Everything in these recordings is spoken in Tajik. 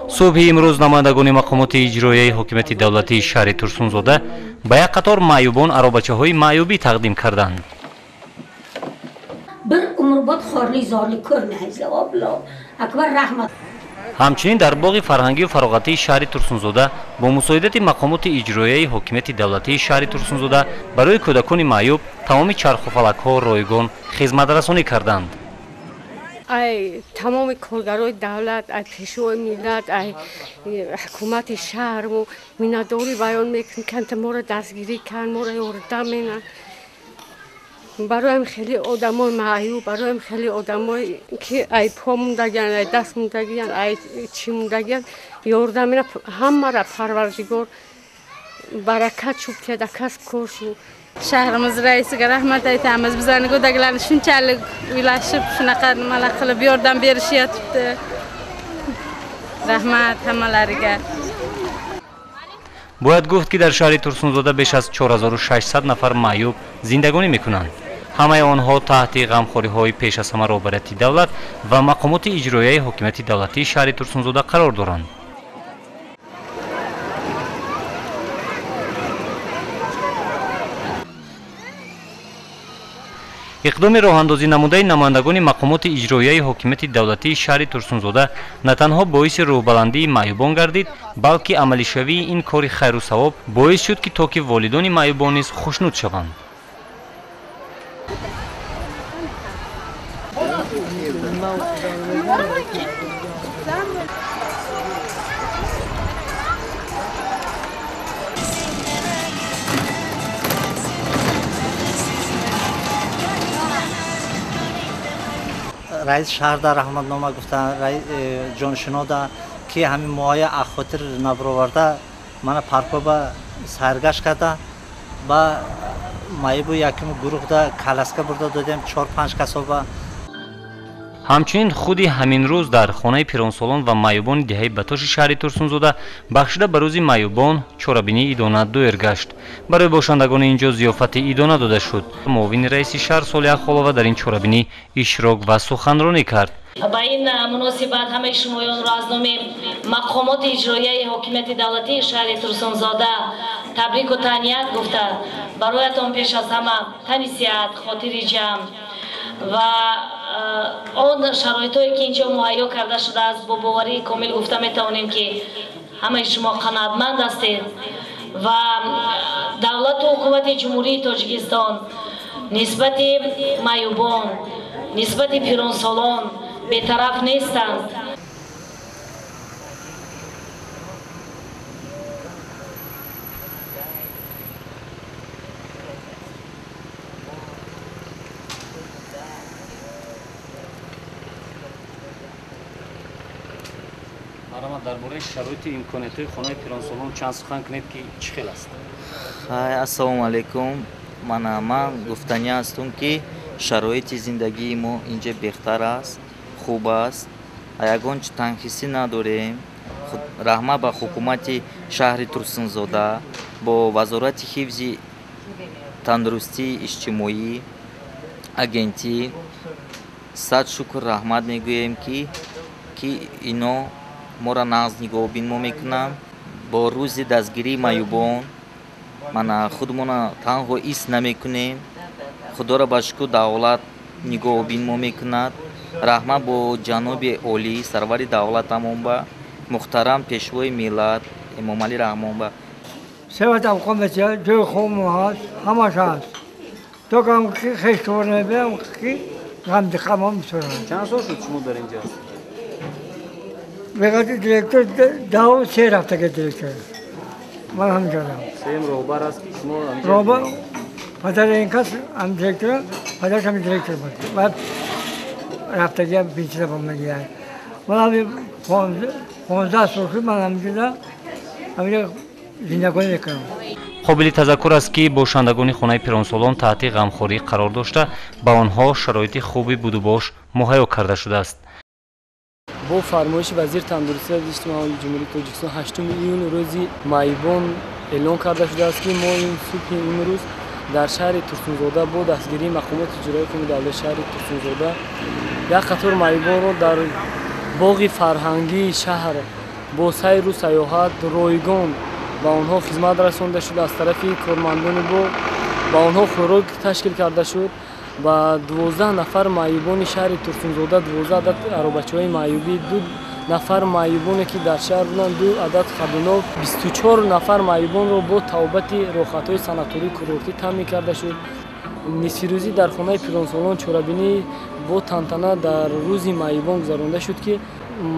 صبح امروز نمایندگان مقامات اجرایی حکومت دولتی شهر ترسونزاده با یک قطار معیوبان آرابچه‌های معیوبی تقدیم کردند. همچنین در باغ فرهنگی و فراغتی شهر ترسونزاده با مساعدت مقامات اجرایی حکومت دولتی شهر ترسونزاده برای کودکان معیوب تمام چرخ و فلک‌ها رایگان خدمت‌رسانی کردند. ای تمام کارگرای دولت، ای پیشوای ملت، ای حکومت شهر و مینداری بیان میکنن که ما را دستگیری کن، ما را یاردن میکنن. برایم خیلی آدمای معیوب، برایم خیلی آدمای که ای پا موندگین، ای دست موندگین، ای چی موندگین یاردن میکنن. همه را پروردگار برکت چوب کرده کسب کارشو. شهرimiz raisiga rahmat aytamiz. Bizlarni go'daklarni shunchalik uylashib, shunaqa nimalar qilib yordam berishyapti. Rahmat hammalariga. باید گفت که در شهر ترسونزاده بیش از 4600 نفر معیوب زندگانی میکنند. همه آنها تحت غمخوری‌های پیش از همه رهبری دولت و مقامات اجرایی حکومت دولتی شهر ترسونزاده قرار دارند. اقدام راهاندازی نموده نمایندگان مقامات اجرایی حکومت دولتی شهر ترسونزاده نه تنها باعث روبلندی معیوبان گردید، بلکه عملی شوی این کار خیر و ثواب باعث شد که تا که والدان معیوبان نیز خوشنود شوند. رئیس شهر در رحمتنامه گفتن رئیس جانشینا دا که همین موهای اخاطر نبرآورده من پارکو با سرگشت کرده با معیوب یکم گروه دا کلاسکه برده دادیم 4-5 کسا با. همچنین خودی همین روز در خانه پیرانسالان و معیوبان دهه بتاش شهر ترسونزاده بخشیده به روز معیوبان چورابینی ایدانه دویر گشت. برای باشندگان اینجا ضیافت ایدانه داده شد. معاون رئیس شهر صالح خالوه در این چورابینی اشتراک و سخنرانی کرد. با این مناسبت همه شمایان را از نام مقامات اجرایی حکومت دولتی شهر ترسونزاده تبریک و تهنیت گفته برایتان پیش از همه تن صحت، خاطر جمع و آن شرایطی که اینجا مهیا کرده شده است با باوری کامل گفته میتوانیم که همه شما قناعتمند هستید و دولت و حکومت جمهوری تاجیکستان نسبت معیوبان، نسبت پیرانسالان بی‌طرف نیستند. درباره شرایط امکانات خانه پیرانسالان چند سخن کنید که چه خیلی است؟ السلام علیکم. من گفتنی هستم که شرایط زندگی ما اینجا بهتر است، خوب است. یگان تنقیصی نداریم. رحمت به حکومت شهر ترسونزاده با وزارت حفظ تندرستی اجتماعی агенти صد شکر رحمت میگوییم که اینا ما را نقض نگاهبین ما میکنم. با روز دستگیری معیوبان من خودمون تنها ایست نمیکنیم. خدا را به شکر دولت نگاهبین ما میکند. رحمت با جناب عالی سرور دولت همون با محترم پیشوای ملت امام علی رحمان با سواد ابقام بسیار جو خوم هست همش هست تو کام که خشتور نبیم که غم دقم هم بسرم. چند سال شد شما در اینجا؟ بقیدی دیرکتر دو 3 رفته که دیرکتر من هم جادم سیم روبر است که شما روبر پدر این کس هم دیرکتر پدرش هم دیرکتر بود بعد رفته که پیچیده با من گیاد من همی 15 سال شد من هم جدا همینجا زندگانی میکنم. قابل تذکر است که باشندگان خانه پیرانسالان تحت غمخوری قرار داشته با آنها شرایط خوبی بود و باش مهیا کرده شده است. با فرمایش وزیر تندرستی اجتماعی جمهوری تاجیکستان 8 ایون روزی معیوبان اعلام کرده شده است که ما این صبح امروز در شهر ترسونزاده با دستگیری مقامات اجرایی حکومت دولت شهر ترسونزاده یک قطار معیوبان را در باغ فرهنگی شهر бо сайру сайёҳат ройгон ба онҳо хизмат расонда шуд. Аз тарафи кормандони боғ ба онҳо хӯрок ташкил карда шуд. ба 12 нафар маъюбони шаҳри Турсунзода 12 адад аробачаҳои маъюбӣ, 2 нафар маъюбоне ки дар шаҳр буданд, 2 адад хадунов, 24 нафар маъюбонро бо тавбати рохатҳои санатории курортӣ таъмин карда шуд. нисфирӯзӣ дар хонаи Пиронсолон Чорабинӣ бо тантана дар рӯзи маъюбон гузаронда шуд ки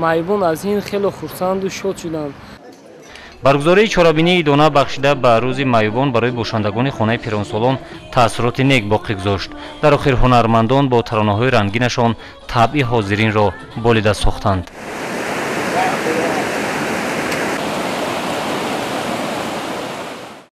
маъюбон аз ин хеле хурсанду шод шуданд. баргузории чорабинии дона бахшида ба рӯзи маъюбон барои бошандагони хонаи Пиронсолон таъссуроти нек боқӣ гузошт. дар охир ҳунармандон бо таронаҳои рангинашон табъи ҳозиринро болида сохтанд.